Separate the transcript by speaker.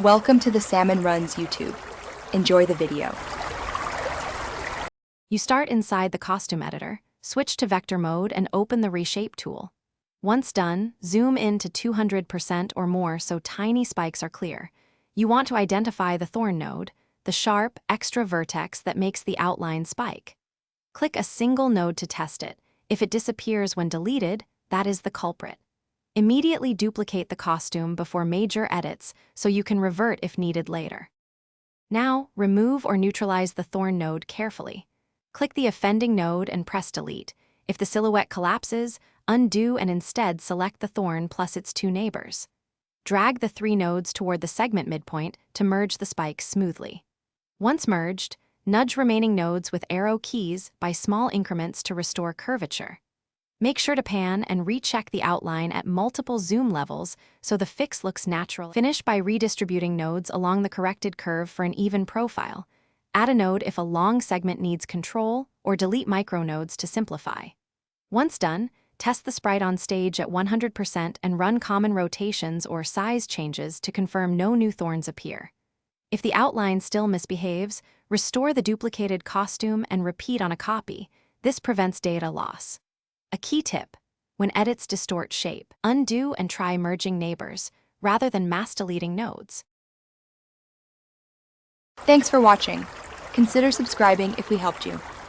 Speaker 1: Welcome to the Salmon Runs YouTube. Enjoy the video.
Speaker 2: You start inside the costume editor, switch to vector mode and open the reshape tool. Once done, zoom in to 200% or more so tiny spikes are clear. You want to identify the thorn node, the sharp, extra vertex that makes the outline spike. Click a single node to test it. If it disappears when deleted, that is the culprit. Immediately duplicate the costume before major edits so you can revert if needed later. Now, remove or neutralize the thorn node carefully. Click the offending node and press delete. If the silhouette collapses, undo and instead select the thorn plus its two neighbors. Drag the three nodes toward the segment midpoint to merge the spikes smoothly. Once merged, nudge remaining nodes with arrow keys by small increments to restore curvature. Make sure to pan and recheck the outline at multiple zoom levels so the fix looks natural. Finish by redistributing nodes along the corrected curve for an even profile. Add a node if a long segment needs control, or delete micronodes to simplify. Once done, test the sprite on stage at 100% and run common rotations or size changes to confirm no new thorns appear. If the outline still misbehaves, restore the duplicated costume and repeat on a copy. This prevents data loss. A key tip: when edits distort shape, undo and try merging neighbors, rather than mass deleting nodes.
Speaker 1: Thanks for watching. Consider subscribing if we helped you.